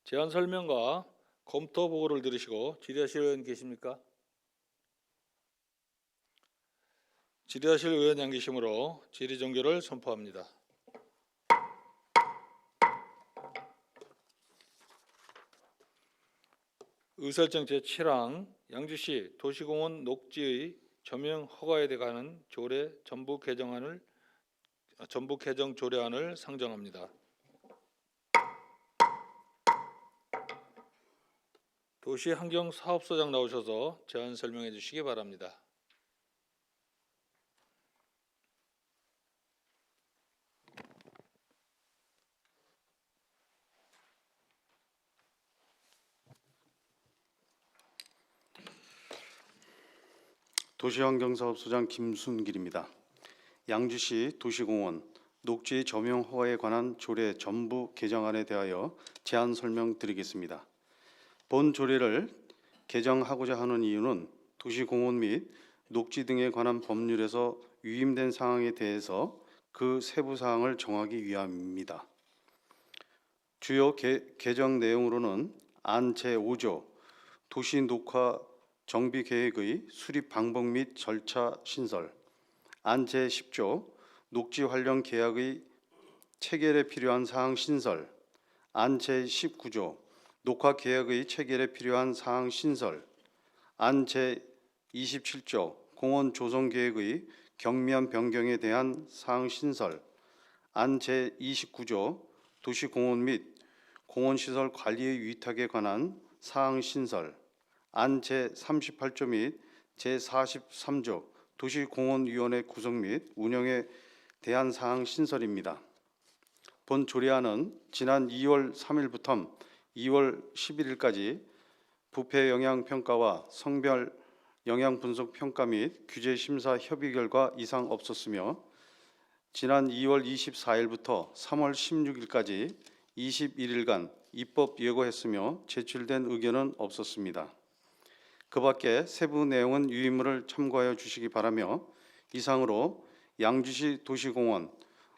제안 설명과 검토 보고를 들으시고 질의하실 의원 계십니까? 질의하실 의원이 안 계시므로 질의 종결을 선포합니다. 의설정 제7항 양주시 도시공원 녹지의 저명 허가에 관한 조례 전부 개정 조례안을 상정합니다. 도시환경사업소장 나오셔서 제안 설명해 주시기 바랍니다. 도시환경사업소장 김순길입니다. 양주시 도시공원 녹지 점용 허가에 관한 조례 전부 개정안에 대하여 제안 설명드리겠습니다. 본 조례를 개정하고자 하는 이유는 도시공원 및 녹지 등에 관한 법률에서 위임된 사항에 대해서 그 세부 사항을 정하기 위함입니다. 주요 개정 내용으로는 안 제5조 도시 녹화 정비 계획의 수립 방법 및 절차 신설, 안 제10조 녹지 관련 계약의 체결에 필요한 사항 신설, 안 제19조 녹화 계약의 체결에 필요한 사항 신설, 안 제27조 공원 조성 계획의 경미한 변경에 대한 사항 신설, 안 제29조 도시공원 및 공원시설 관리의 위탁에 관한 사항 신설, 안 제38조 및 제43조 도시공원위원회 구성 및 운영에 대한 사항 신설입니다. 본 조례안은 지난 2월 3일부터 2월 11일까지 부패 영향 평가와 성별 영향 분석 평가 및 규제 심사 협의 결과 이상 없었으며 지난 2월 24일부터 3월 16일까지 21일간 입법 예고했으며 제출된 의견은 없었습니다. 그 밖에 세부 내용은 유의물을 참고하여 주시기 바라며 이상으로 양주시 도시공원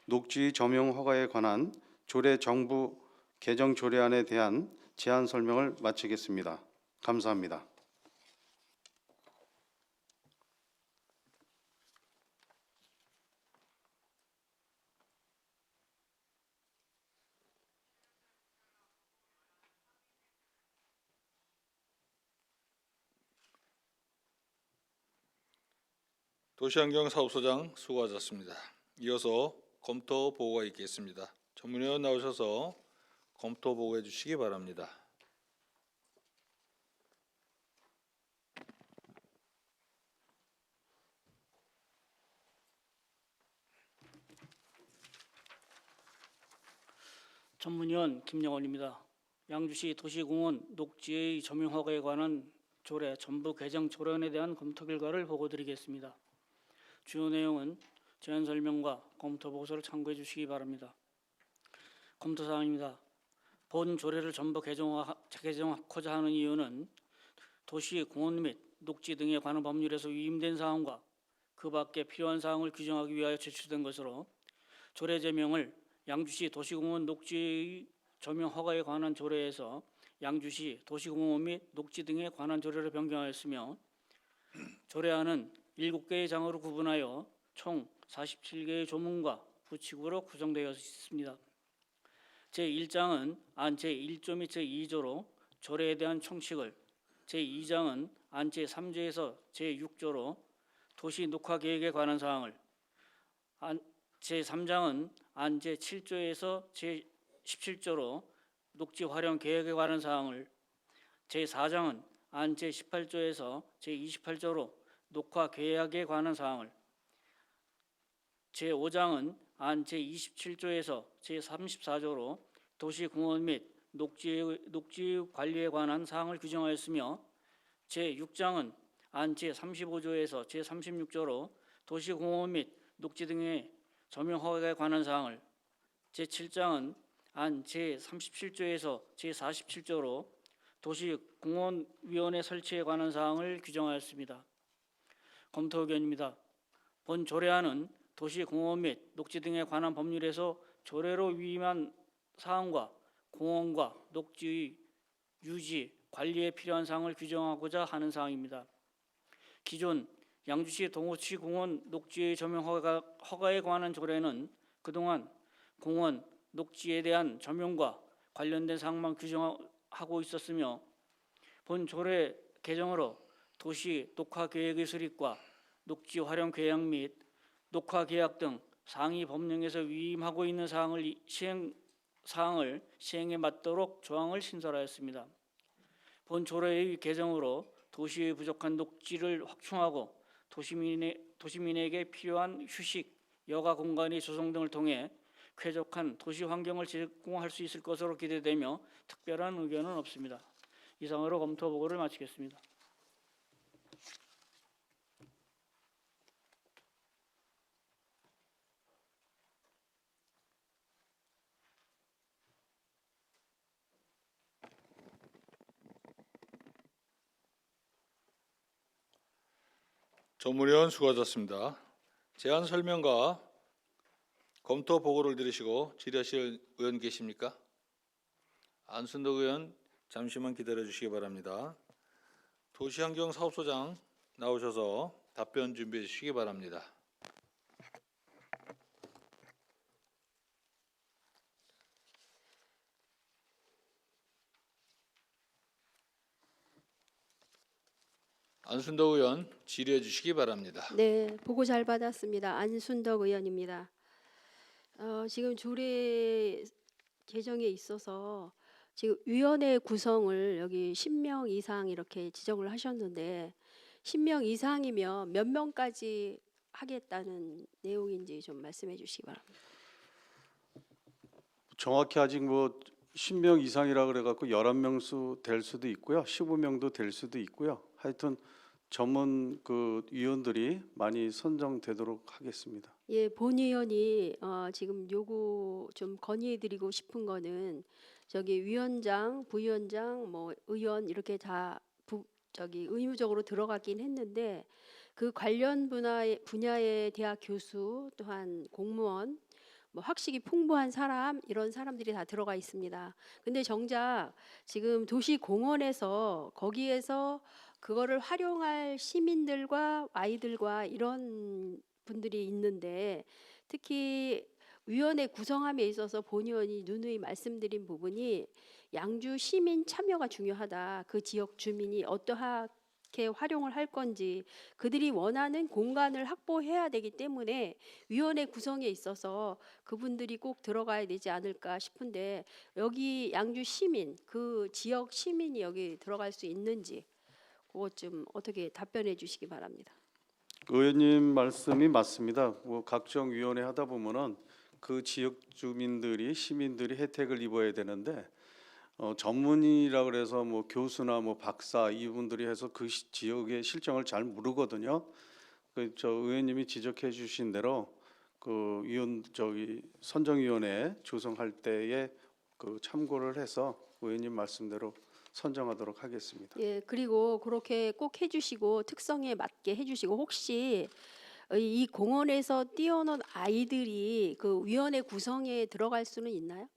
녹지 점용 허가에 관한 조례 정부 개정 조례안에 대한 제안 설명을 마치겠습니다. 감사합니다. 도시환경사업소장 수고하셨습니다. 이어서 검토 보고가 있겠습니다. 전문위원 나오셔서 검토 보고해 주시기 바랍니다. 전문위원 김영원입니다. 양주시 도시공원 녹지의 점용 허가에 관한 조례 전부 개정 조례안에 대한 검토 결과를 보고드리겠습니다. 주요 내용은 제안 설명과 검토 보고서를 참고해 주시기 바랍니다. 검토 사항입니다. 본 조례를 전부 개정하고자 하는 이유는 도시 공원 및 녹지 등에 관한 법률에서 위임된 사항과 그 밖에 필요한 사항을 규정하기 위하여 제출된 것으로 조례 제명을 양주시 도시공원 녹지 점용 허가에 관한 조례에서 양주시 도시공원 및 녹지 등에 관한 조례로 변경하였으며 조례안은 7개의 장으로 구분하여 총 47개의 조문과 부칙으로 구성되어 있습니다. 제1장은 안 제1조 및 제2조로 조례에 대한 총칙을, 제2장은 안 제3조에서 제6조로 도시 녹화 계획에 관한 사항을, 제3장은 안 제7조에서 제17조로 녹지 활용 계획에 관한 사항을, 제4장은 안 제18조에서 제28조로 녹화 계약에 관한 사항을, 제5장은 안 제27조에서 제34조로 도시공원 및 녹지 관리에 관한 사항을 규정하였으며 제6장은 안 제35조에서 제36조로 도시공원 및 녹지 등의 점용 허가에 관한 사항을, 제7장은 안 제37조에서 제47조로 도시공원위원회 설치에 관한 사항을 규정하였습니다. 검토 의견입니다. 본 조례안은 도시공원 및 녹지 등에 관한 법률에서 조례로 위임한 사항과 공원과 녹지의 유지, 관리에 필요한 사항을 규정하고자 하는 사항입니다. 기존 양주시 도시공원 녹지의 점용 허가에 관한 조례는 그동안 공원, 녹지에 대한 점용과 관련된 사항만 규정하고 있었으며 본 조례 개정으로 도시 녹화 계획의 수립과 녹지 활용 계약 및 녹화 계약 등 상위 법령에서 위임하고 있는 사항을 시행에 맞도록 조항을 신설하였습니다. 본 조례의 개정으로 도시의 부족한 녹지를 확충하고 도시민에게 필요한 휴식, 여가 공간의 조성 등을 통해 쾌적한 도시 환경을 제공할 수 있을 것으로 기대되며 특별한 의견은 없습니다. 이상으로 검토 보고를 마치겠습니다. 조문위원 수고하셨습니다. 제안 설명과 검토 보고를 들으시고 질의하실 의원 계십니까? 안순덕 의원 잠시만 기다려 주시기 바랍니다. 도시환경사업소장 나오셔서 답변 준비해 주시기 바랍니다. 안순덕 의원 질의해 주시기 바랍니다. 네, 보고 잘 받았습니다. 안순덕 의원입니다. 지금 조례 개정에 있어서 지금 위원회 구성을 여기 10명 이상 이렇게 지정을 하셨는데 10명 이상이면 몇 명까지 하겠다는 내용인지 좀 말씀해 주시기 바랍니다. 정확히 아직 뭐 10명 이상이라 그래 갖고 11명 될 수도 있고요. 15명도 될 수도 있고요. 하여튼 전문 그 위원들이 많이 선정되도록 하겠습니다. 예, 본위원이 지금 요구 좀 건의해드리고 싶은 거는 저기 위원장, 부위원장, 뭐 의원 이렇게 다 의무적으로 들어가긴 했는데 그 관련 분야의 대학 교수 또한 공무원 뭐 학식이 풍부한 사람 이런 사람들이 다 들어가 있습니다. 근데 정작 지금 도시공원에서 거기에서 그거를 활용할 시민들과 아이들과 이런 분들이 있는데 특히 위원회 구성함에 있어서 본의원이 누누이 말씀드린 부분이 양주 시민 참여가 중요하다. 그 지역 주민이 어떠하게 활용을 할 건지 그들이 원하는 공간을 확보해야 되기 때문에 위원회 구성에 있어서 그분들이 꼭 들어가야 되지 않을까 싶은데 여기 양주 시민 그 지역 시민이 여기 들어갈 수 있는지 그것 좀 어떻게 답변해 주시기 바랍니다. 의원님 말씀이 맞습니다. 뭐 각종 위원회 하다 보면은 그 지역 주민들이 시민들이 혜택을 입어야 되는데 전문이라 그래서 뭐 교수나 뭐 박사 이분들이 해서 그 지역의 실정을 잘 모르거든요. 저 의원님이 지적해 주신 대로 그 선정위원회 조성할 때에 그 참고를 해서 의원님 말씀대로 선정하도록 하겠습니다. 예, 그리고 그렇게 꼭 해주시고 특성에 맞게 해주시고 혹시 이 공원에서 뛰어노는 아이들이 그 위원회 구성에 들어갈 수는 있나요?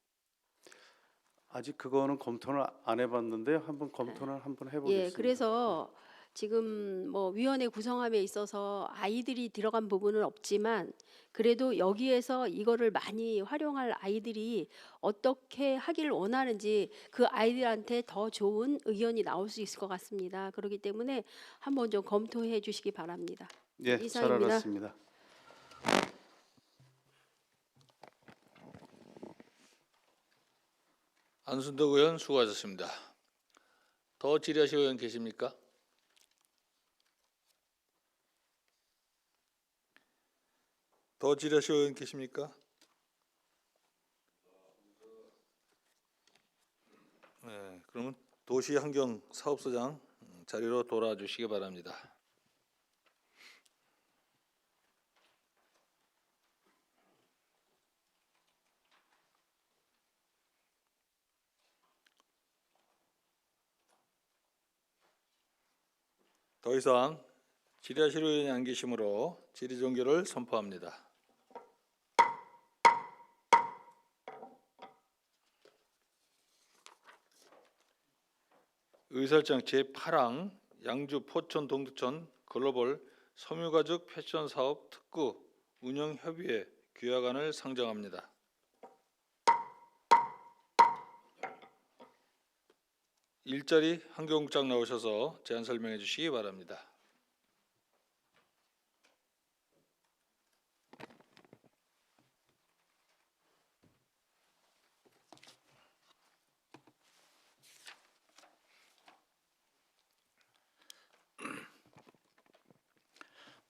아직 그거는 검토를 안 해봤는데 한번 검토를 한번 해보겠습니다. 예, 그래서 지금 뭐 위원회 구성함에 있어서 아이들이 들어간 부분은 없지만 그래도 여기에서 이거를 많이 활용할 아이들이 어떻게 하기를 원하는지 그 아이들한테 더 좋은 의견이 나올 수 있을 것 같습니다. 그렇기 때문에 한번 좀 검토해 주시기 바랍니다. 예, 잘 이상입니다. 알았습니다. 안순덕 의원 수고하셨습니다. 더 질의하실 의원 계십니까? 더 질의하실 의원 계십니까? 네, 그러면 도시환경사업소장 자리로 돌아주시기 바랍니다. 더 이상 질의하실 의원이 안 계시므로 질의 종결을 선포합니다. 의설장 제8항 양주 포천 동두천 글로벌 섬유가죽 패션 사업 특구 운영 협의회 규약안을 상정합니다. 일자리 환경국장 나오셔서 제안 설명해 주시기 바랍니다.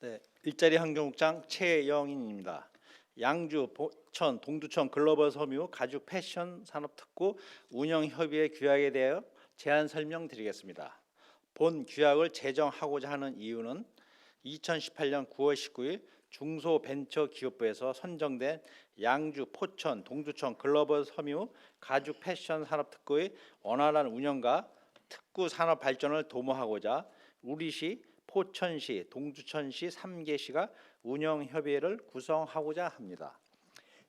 네, 일자리 환경국장 최영인입니다. 양주, 포천, 동두천 글로벌 섬유 가죽 패션 산업 특구 운영 협의회 규약에 대하여 제안 설명드리겠습니다. 본 규약을 제정하고자 하는 이유는 2018년 9월 19일 중소벤처기업부에서 선정된 양주, 포천, 동두천 글로벌 섬유 가죽 패션 산업 특구의 원활한 운영과 특구 산업 발전을 도모하고자 우리시, 포천시, 동두천시 3개시가 운영협의회를 구성하고자 합니다.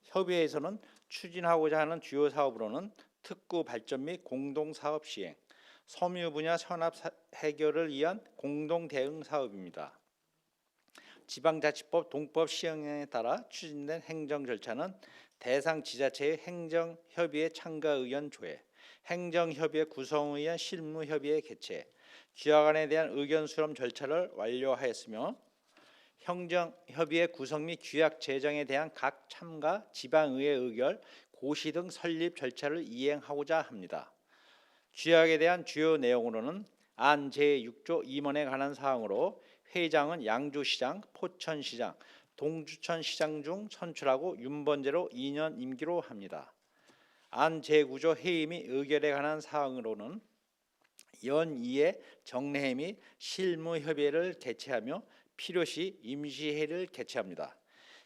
협의회에서는 추진하고자 하는 주요 사업으로는 특구 발전 및 공동사업 시행, 섬유 분야 현안 해결을 위한 공동 대응 사업입니다. 지방자치법 동법 시행령에 따라 추진된 행정 절차는 대상 지자체의 행정협의회 참가 의견 조회, 행정협의회 구성을 위한 실무협의회 개최, 규약안에 대한 의견 수렴 절차를 완료하였으며 행정협의회 구성 및 규약 제정에 대한 각 참가 지방의회 의결, 고시 등 설립 절차를 이행하고자 합니다. 규약에 대한 주요 내용으로는 안 제6조 2문에 관한 사항으로 회장은 양주시장, 포천시장, 동두천시장 중 선출하고 윤번제로 2년 임기로 합니다. 안 제9조 회의 및 의결에 관한 사항으로는 연이에 정례회 및 실무협의회를 개최하며 필요시 임시회의를 개최합니다.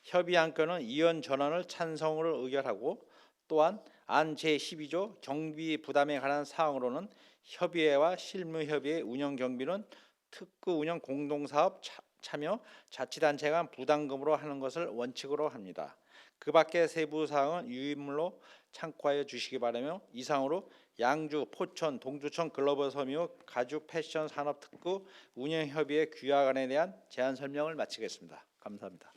협의안건은 이원 전원을 찬성으로 의결하고 또한 안 제12조 경비 부담에 관한 사항으로는 협의회와 실무협의회 운영 경비는 특구 운영 공동사업 참여 자치단체 간 부담금으로 하는 것을 원칙으로 합니다. 그 밖의 세부 사항은 유인물로 참고하여 주시기 바라며 이상으로 양주, 포천, 동두천 글로벌 섬유 가죽 패션 산업 특구 운영협의회 규약안에 대한 제안 설명을 마치겠습니다. 감사합니다.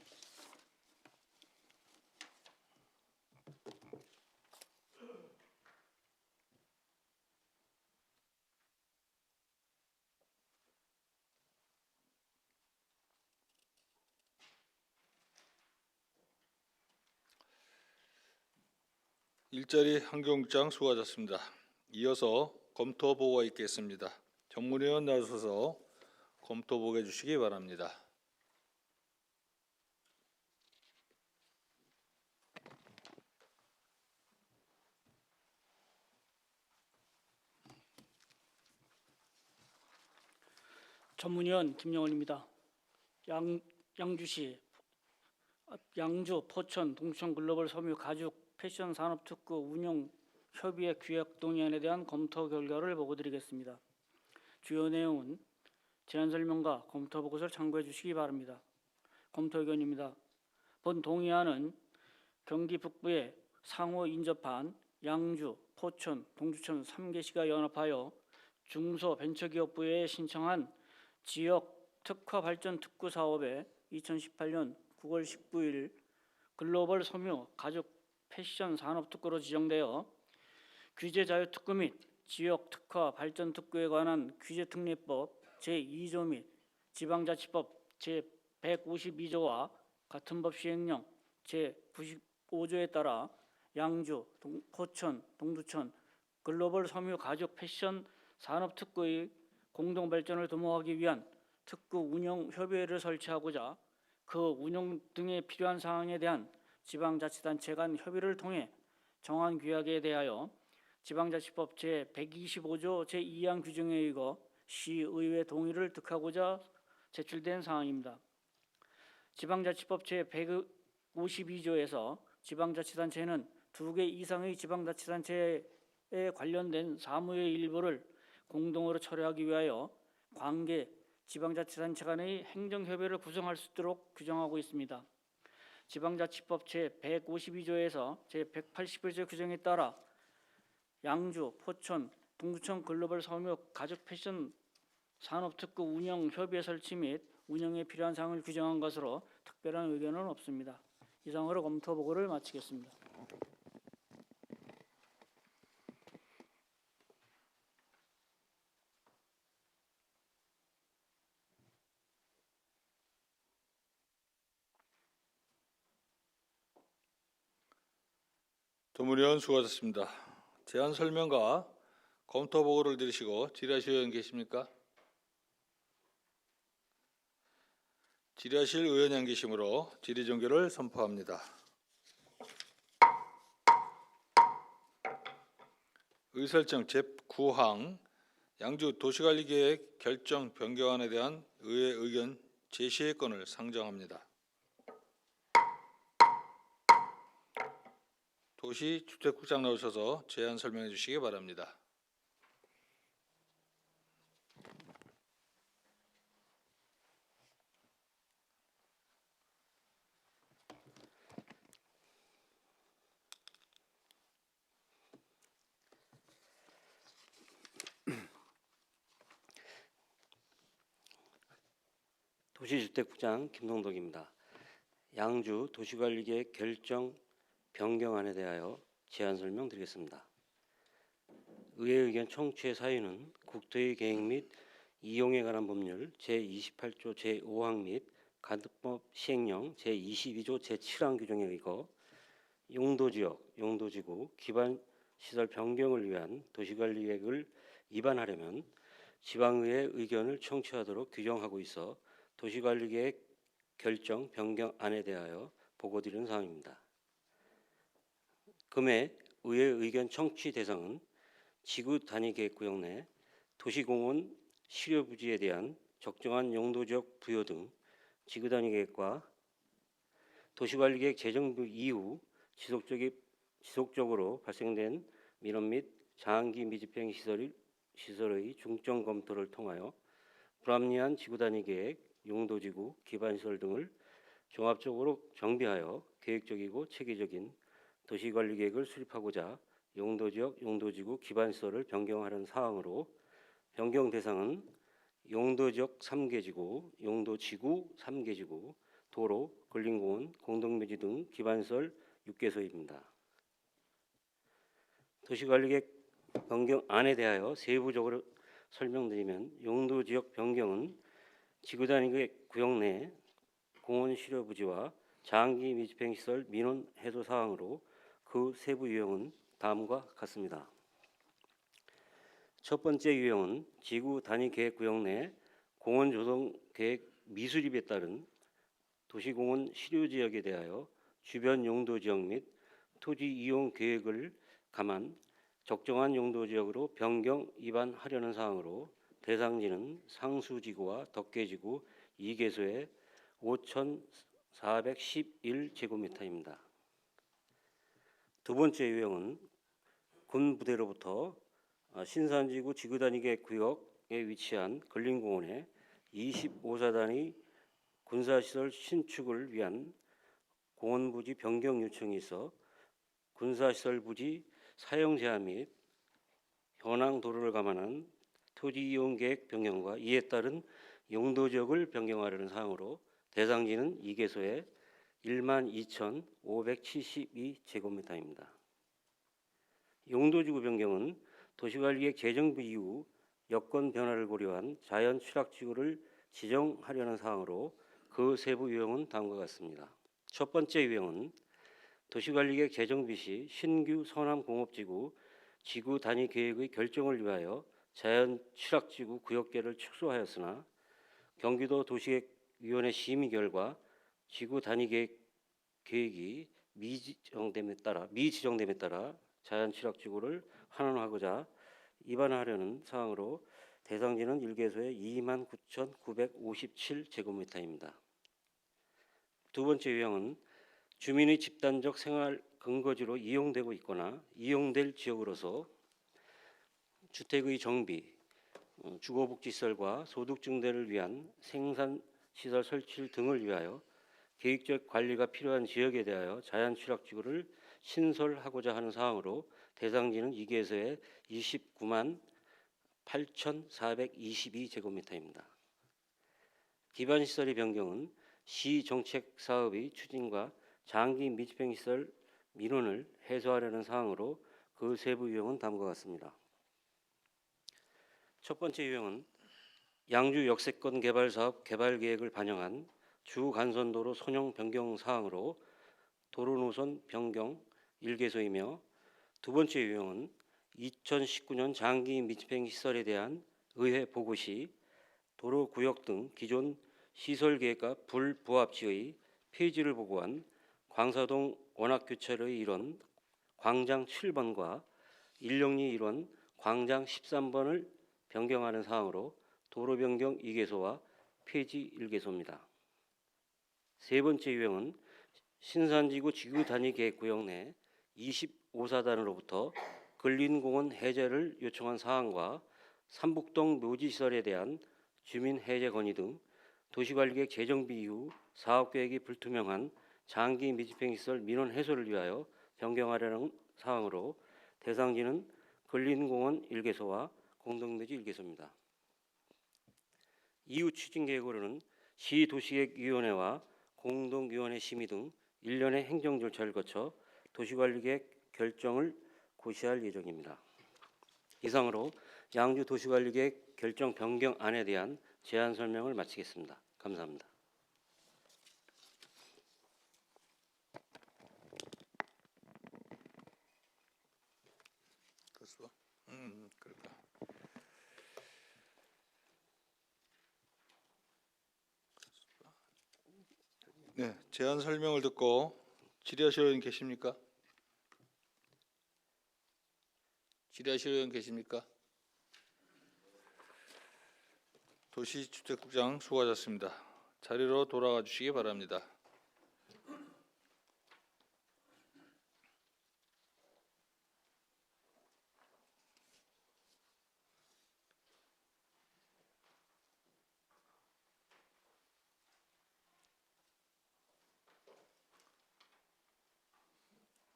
일자리 환경국장 수고하셨습니다. 이어서 검토 보고가 있겠습니다. 전문위원 나서서 검토 보고해 주시기 바랍니다. 전문위원 김영원입니다. 양주시, 양주, 포천, 동두천 글로벌 섬유 가죽 패션 산업 특구 운영 협의회 규약 동의안에 대한 검토 결과를 보고드리겠습니다. 주요 내용은 제안 설명과 검토 보고서를 참고해 주시기 바랍니다. 검토 의견입니다. 본 동의안은 경기 북부의 상호 인접한 양주, 포천, 동두천 3개시가 연합하여 중소벤처기업부에 신청한 지역 특화 발전 특구 사업에 2018년 9월 19일 글로벌 섬유 가죽 패션 산업 특구로 지정되어 규제 자유 특구 및 지역 특화 발전 특구에 관한 규제특례법 제2조 및 지방자치법 제152조와 같은 법 시행령 제95조에 따라 양주, 포천, 동두천 글로벌 섬유 가죽 패션 산업 특구의 공동 발전을 도모하기 위한 특구 운영 협의회를 설치하고자 그 운영 등에 필요한 사항에 대한 지방자치단체 간 협의를 통해 정한 규약에 대하여 지방자치법 제125조 제2항 규정에 의거 시의회 동의를 득하고자 제출된 사항입니다. 지방자치법 제152조에서 지방자치단체는 2개 이상의 지방자치단체에 관련된 사무의 일부를 공동으로 처리하기 위하여 관계 지방자치단체 간의 행정협의회를 구성할 수 있도록 규정하고 있습니다. 지방자치법 제152조에서 제181조 규정에 따라 양주, 포천, 동두천 글로벌 섬유 가죽 패션 산업특구 운영협의회 설치 및 운영에 필요한 사항을 규정한 것으로 특별한 의견은 없습니다. 이상으로 검토 보고를 마치겠습니다. 전문위원 수고하셨습니다. 제안 설명과 검토 보고를 들으시고 질의하실 의원 계십니까? 질의하실 의원이 안 계시므로 질의 종결을 선포합니다. 의설정 제9항 양주 도시관리계획 결정 변경안에 대한 의회 의견 제시의 건을 상정합니다. 도시주택국장 나오셔서 제안 설명해 주시기 바랍니다. 도시주택국장 김동덕입니다. 양주 도시관리계획 결정 변경안에 대하여 제안 설명드리겠습니다. 의회 의견 청취의 사유는 국토의 계획 및 이용에 관한 법률 제28조 제5항 및 간특법 시행령 제22조 제7항 규정에 의거 용도지역, 용도지구, 기반시설 변경을 위한 도시관리계획을 입안하려면 지방의회 의견을 청취하도록 규정하고 있어 도시관리계획 결정 변경안에 대하여 보고드리는 사항입니다. 금해 의회 의견 청취 대상은 지구 단위 계획구역 내 도시공원 실효 부지에 대한 적정한 용도지역 부여 등 지구 단위 계획과 도시관리계획 재정부 이후 지속적으로 발생된 민원 및 장기 미집행 시설의 중점 검토를 통하여 불합리한 지구 단위 계획, 용도지구, 기반시설 등을 종합적으로 정비하여 계획적이고 체계적인 도시관리계획을 수립하고자 용도지역, 용도지구, 기반시설을 변경하는 사항으로 변경 대상은 용도지역 3개지구, 용도지구 3개지구, 도로, 근린공원, 공동묘지 등 기반시설 6개소입니다. 도시관리계획 변경안에 대하여 세부적으로 설명드리면 용도지역 변경은 지구단위 구역 내 공원 실효 부지와 장기 미집행 시설 민원 해소 사항으로 그 세부 유형은 다음과 같습니다. 첫 번째 유형은 지구 단위 계획 구역 내 공원 조성 계획 미수립에 따른 도시공원 실효 지역에 대하여 주변 용도 지역 및 토지 이용 계획을 감안 적정한 용도 지역으로 변경 입안하려는 사항으로 대상지는 상수지구와 덕계지구 2개소의 5,411제곱미터입니다. 두 번째 유형은 군 부대로부터 신산지구 지구단위 구역에 위치한 근린공원에 25사 단위 군사시설 신축을 위한 공원부지 변경 요청이 있어 군사시설 부지 사용 제한 및 현황 도로를 감안한 토지 이용 계획 변경과 이에 따른 용도 지역을 변경하려는 사항으로 대상지는 2개소의 12,572제곱미터입니다. 용도지구 변경은 도시관리계획 재정부 이후 여건 변화를 고려한 자연 취락지구를 지정하려는 사항으로 그 세부 유형은 다음과 같습니다. 첫 번째 유형은 도시관리계획 재정비 시 신규 서남공업지구 지구 단위 계획의 결정을 위하여 자연 취락지구 구역계를 축소하였으나 경기도 도시계획위원회 심의 결과 지구 단위 계획이 미지정됨에 따라 자연 취락지구를 환원하고자 입안하려는 사항으로 대상지는 1개소의 29,957제곱미터입니다. 두 번째 유형은 주민의 집단적 생활 근거지로 이용되고 있거나 이용될 지역으로서 주택의 정비, 주거복지시설과 소득 증대를 위한 생산시설 설치 등을 위하여 계획적 관리가 필요한 지역에 대하여 자연 취락지구를 신설하고자 하는 사항으로 대상지는 2개소의 298,422제곱미터입니다. 기반시설의 변경은 시정책사업의 추진과 장기 미집행시설 민원을 해소하려는 사항으로 그 세부 유형은 다음과 같습니다. 첫 번째 유형은 양주 역세권 개발 사업 개발 계획을 반영한 주간선도로 선형 변경 사항으로 도로 노선 변경 1개소이며 두 번째 유형은 2019년 장기 미집행 시설에 대한 의회 보고 시 도로 구역 등 기존 시설계획과 불부합지의 폐지를 보고한 광사동 원학교차로의 일원 광장 7번과 162 일원 광장 13번을 변경하는 사항으로 도로 변경 2개소와 폐지 1개소입니다. 세 번째 유형은 신산지구 지구 단위 계획 구역 내 25사단으로부터 근린공원 해제를 요청한 사항과 삼북동 묘지시설에 대한 주민 해제 건의 등 도시관리계획 재정비 이후 사업계획이 불투명한 장기 미집행시설 민원 해소를 위하여 변경하려는 사항으로 대상지는 근린공원 1개소와 공동묘지 1개소입니다. 이후 추진계획으로는 시도시계획위원회와 공동위원회 심의 등 일련의 행정 절차를 거쳐 도시관리계획 결정을 고시할 예정입니다. 이상으로 양주 도시관리계획 결정 변경안에 대한 제안 설명을 마치겠습니다. 감사합니다. 그럴까. 네, 제안 설명을 듣고 질의하실 의원 계십니까? 질의하실 의원 계십니까? 도시주택국장 수고하셨습니다. 자리로 돌아가 주시기 바랍니다.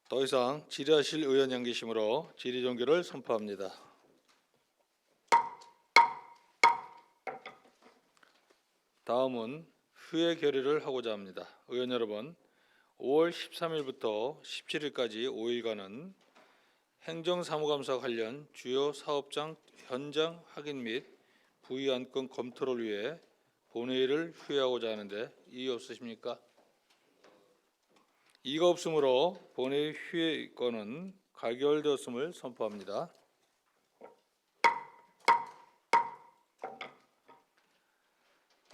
더 이상 질의하실 의원이 안 계시므로 질의 종결을 선포합니다. 다음은 후에 결의를 하고자 합니다. 의원 여러분, 5월 13일부터 17일까지 5일간은 행정사무감사 관련 주요 사업장 현장 확인 및 부의 안건 검토를 위해 본회의를 휴회하고자 하는데 이의 없으십니까? 이가 없으므로 본회의 휴회 건은 가결되었음을 선포합니다.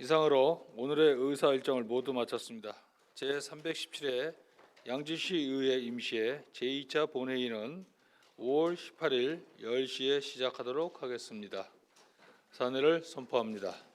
이상으로 오늘의 의사 일정을 모두 마쳤습니다. 제317회 양주시 의회 임시회 제2차 본회의는 5월 18일 10시에 시작하도록 하겠습니다. 사내를 선포합니다.